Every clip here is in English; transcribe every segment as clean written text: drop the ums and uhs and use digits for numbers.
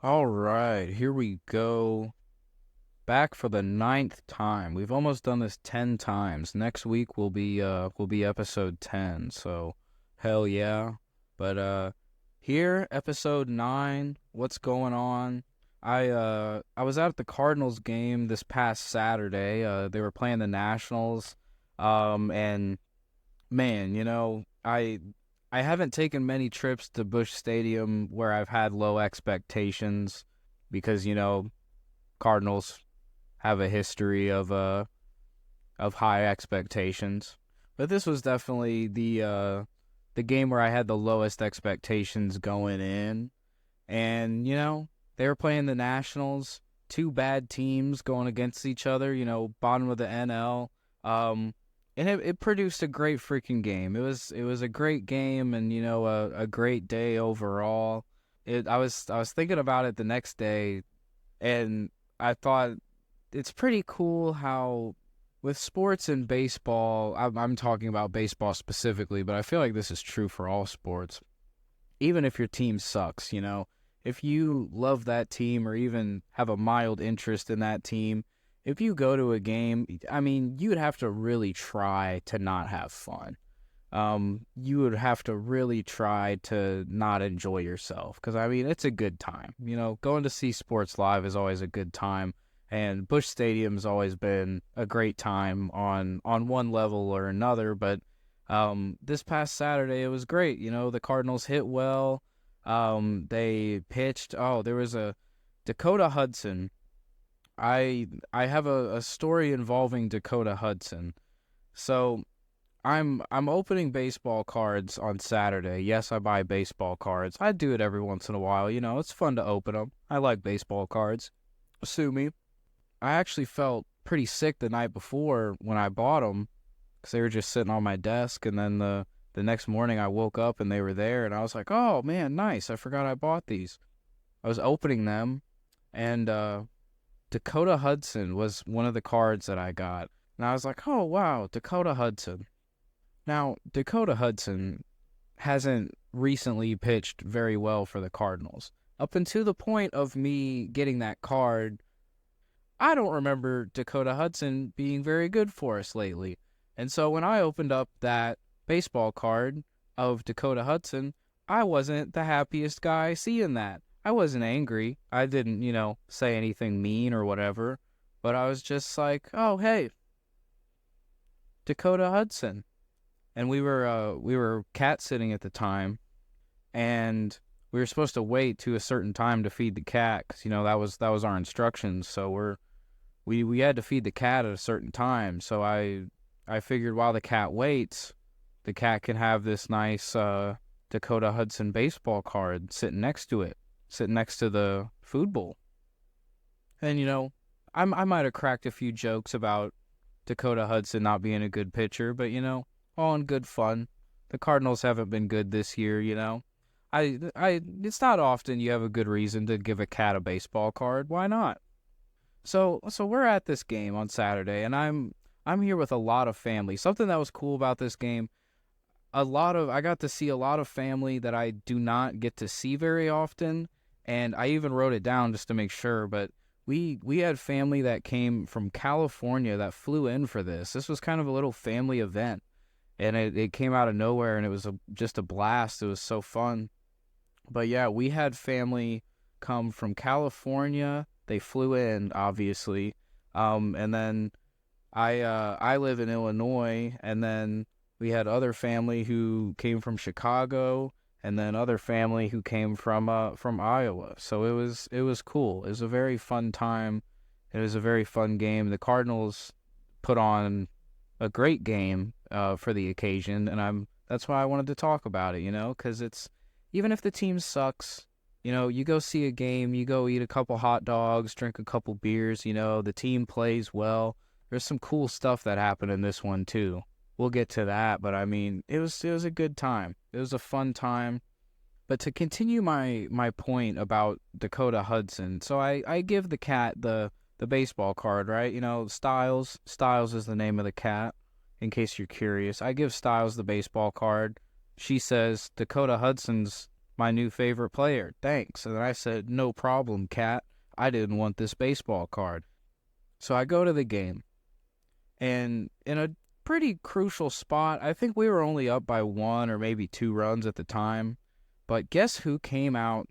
All right, here we go. Back for the ninth time. We've almost done this 10 times. Next week will be episode 10. So hell yeah. But here episode 9, what's going on? I was out at the Cardinals game this past Saturday. They were playing the Nationals. And man, I haven't taken many trips to Busch Stadium where I've had low expectations because, Cardinals have a history of high expectations. But this was definitely the game where I had the lowest expectations going in. And, they were playing the Nationals, two bad teams going against each other, bottom of the NL. And it produced a great freaking game. It was a great game, and a great day overall. I was thinking about it the next day, and I thought it's pretty cool how with sports and baseball, I'm talking about baseball specifically, but I feel like this is true for all sports. Even if your team sucks, if you love that team or even have a mild interest in that team, if you go to a game, I mean, you would have to really try to not have fun. You would have to really try to not enjoy yourself because, I mean, it's a good time. Going to see sports live is always a good time, and Busch Stadium's always been a great time on one level or another. But this past Saturday, it was great. The Cardinals hit well. They pitched. Oh, there was a Dakota Hudson. I have a story involving Dakota Hudson. So I'm opening baseball cards on Saturday. Yes, I buy baseball cards. I do it every once in a while. It's fun to open them. I like baseball cards. Sue me. I actually felt pretty sick the night before when I bought them because they were just sitting on my desk. And then the next morning I woke up and they were there. And I was like, oh, man, nice. I forgot I bought these. I was opening them, and Dakota Hudson was one of the cards that I got. And I was like, oh, wow, Dakota Hudson. Now, Dakota Hudson hasn't recently pitched very well for the Cardinals. Up until the point of me getting that card, I don't remember Dakota Hudson being very good for us lately. And so when I opened up that baseball card of Dakota Hudson, I wasn't the happiest guy seeing that. I wasn't angry. I didn't, say anything mean or whatever. But I was just like, oh, hey, Dakota Hudson. And we were cat sitting at the time, and we were supposed to wait to a certain time to feed the cat because that was our instructions. So we had to feed the cat at a certain time. So I figured while the cat waits, the cat can have this nice Dakota Hudson baseball card sitting next to it, sitting next to the food bowl. And I might have cracked a few jokes about Dakota Hudson not being a good pitcher, but all in good fun. The Cardinals haven't been good this year, it's not often you have a good reason to give a cat a baseball card. Why not? So we're at this game on Saturday, and I'm here with a lot of family. Something that was cool about this game, I got to see a lot of family that I do not get to see very often, and I even wrote it down just to make sure, but we had family that came from California that flew in for this. This was kind of a little family event. And it came out of nowhere, and it was just a blast. It was so fun. But yeah, we had family come from California. They flew in, obviously. And then I live in Illinois, and then we had other family who came from Chicago, and then other family who came from Iowa. So it was cool. It was a very fun time. It was a very fun game. The Cardinals put on a great game for the occasion, and that's why I wanted to talk about it, because it's, even if the team sucks, you go see a game, you go eat a couple hot dogs, drink a couple beers, the team plays well. There's some cool stuff that happened in this one too. We'll get to that, but I mean, it was a good time. It was a fun time. But to continue my point about Dakota Hudson, so I give the cat the baseball card, right? Styles is the name of the cat, in case you're curious. I give Styles the baseball card. She says Dakota Hudson's my new favorite player. Thanks. And I said, no problem, Cat. I didn't want this baseball card. So I go to the game. And in a pretty crucial spot, I think we were only up by 1 or maybe 2 runs at the time. But guess who came out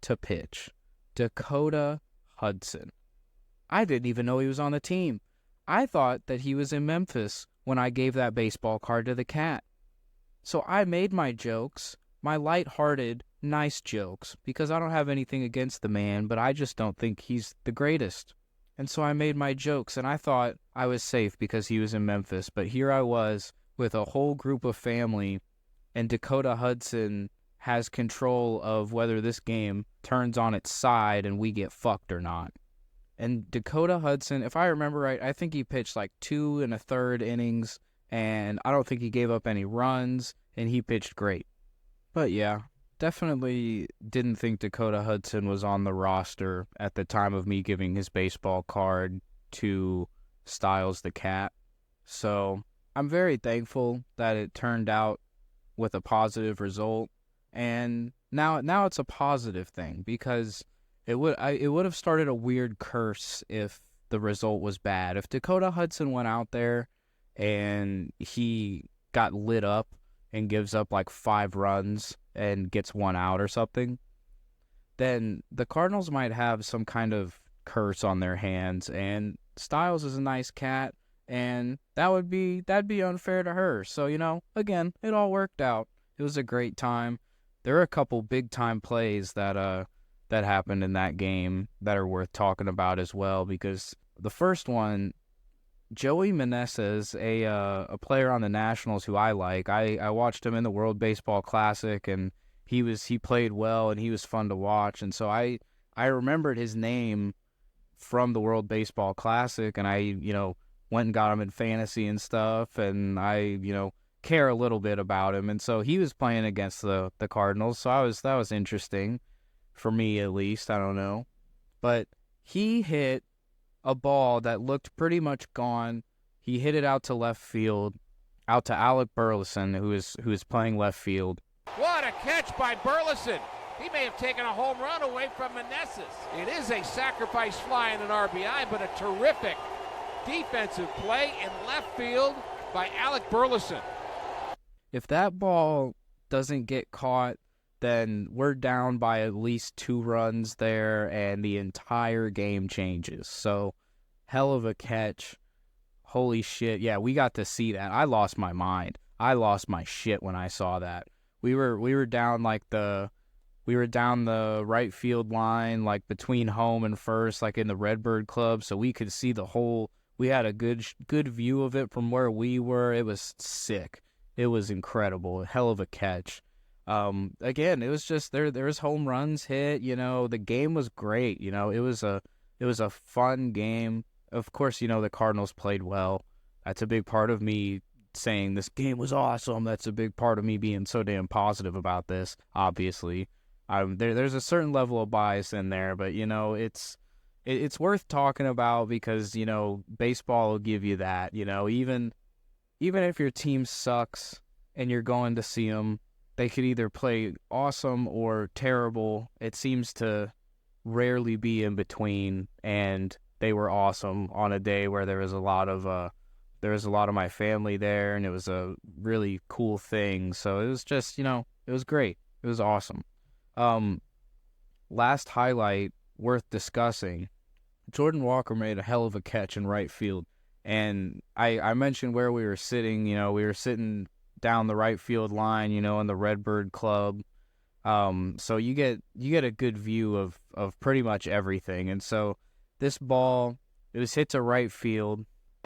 to pitch? Dakota Hudson. I didn't even know he was on the team. I thought that he was in Memphis when I gave that baseball card to the Cat. So I made my jokes, my lighthearted, nice jokes, because I don't have anything against the man, but I just don't think he's the greatest. And so I made my jokes, and I thought I was safe because he was in Memphis. But here I was with a whole group of family, and Dakota Hudson has control of whether this game turns on its side and we get fucked or not. And Dakota Hudson, if I remember right, I think he pitched like 2 1/3 innings, and I don't think he gave up any runs, and he pitched great. But yeah, definitely didn't think Dakota Hudson was on the roster at the time of me giving his baseball card to Styles the Cat. So I'm very thankful that it turned out with a positive result, and now it's a positive thing because it would have started a weird curse if the result was bad. If Dakota Hudson went out there and he got lit up and gives up like 5 runs and gets 1 out or something, then the Cardinals might have some kind of curse on their hands, and Styles is a nice cat, and that'd be unfair to her. So, again, it all worked out. It was a great time. There are a couple big time plays that happened in that game that are worth talking about as well, because the first one, Joey Meneses, a player on the Nationals who I like. I watched him in the World Baseball Classic, and he played well, and he was fun to watch. And so I remembered his name from the World Baseball Classic, and I went and got him in fantasy and stuff, and I care a little bit about him. And so he was playing against the Cardinals, so that was interesting for me, at least. I don't know, but he hit a ball that looked pretty much gone. He hit it out to left field, out to Alec Burleson, who is playing left field. What a catch by Burleson! He may have taken a home run away from Meneses. It is a sacrifice fly and an RBI, but a terrific defensive play in left field by Alec Burleson. If that ball doesn't get caught, then we're down by at least 2 runs there, and the entire game changes. So, hell of a catch. Holy shit. Yeah, we got to see that. I lost my mind. I lost my shit when I saw that. We were down the right field line, like between home and first, like in the Redbird Club, so we could see we had a good view of it from where we were. It was sick. It was incredible. Hell of a catch. Again, it was just there was home runs hit, the game was great. It was a fun game. Of course, the Cardinals played well. That's a big part of me saying this game was awesome. That's a big part of me being so damn positive about this, obviously. There's a certain level of bias in there, but it's worth talking about because, baseball will give you that, even if your team sucks and you're going to see them, they could either play awesome or terrible. It seems to rarely be in between, and they were awesome on a day where there was a lot of my family there, and it was a really cool thing. So it was just, it was great. It was awesome. Last highlight worth discussing. Jordan Walker made a hell of a catch in right field. And I mentioned where we were sitting. We were sitting down the right field line, in the Redbird Club. So you get a good view of pretty much everything. And so this ball, it was hit to right field.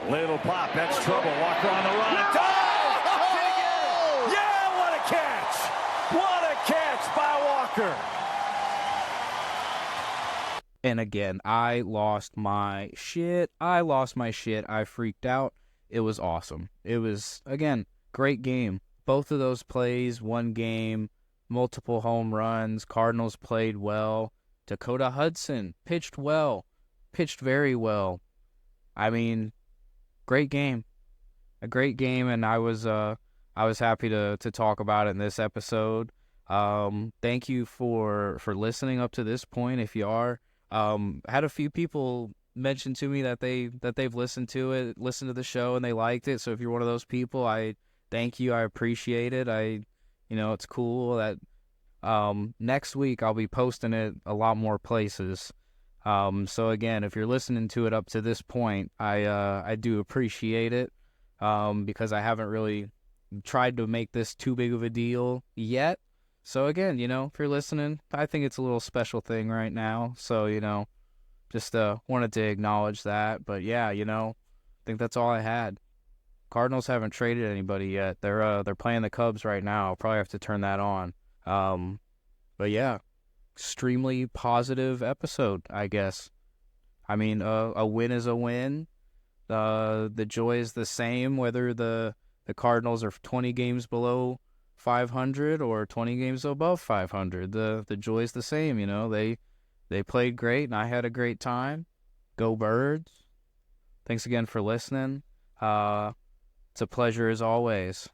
Little pop, that's trouble. Walker on the run. Oh! Yeah, what a catch! What a catch by Walker! And again, I lost my shit. I freaked out. It was awesome. It was, again, great game. Both of those plays, one game, multiple home runs. Cardinals played well. Dakota Hudson pitched well. Pitched very well. I mean, great game. A great game, and I was happy to talk about it in this episode. Thank you for listening up to this point. If you are, had a few people mention to me that they've listened to the show, and they liked it. So if you're one of those people, I thank you. I appreciate it. It's cool that next week I'll be posting it a lot more places. So again, if you're listening to it up to this point, I do appreciate it, because I haven't really tried to make this too big of a deal yet. So again, if you're listening, I think it's a little special thing right now. So, just wanted to acknowledge that. But yeah, I think that's all I had. Cardinals haven't traded anybody yet. They're playing the Cubs right now. I'll probably have to turn that on. But yeah, extremely positive episode, I guess. I mean, a win is a win. The joy is the same whether the Cardinals are 20 games below 500 or 20 games above 500. The joy is the same. They played great, and I had a great time. Go Birds! Thanks again for listening. It's a pleasure as always.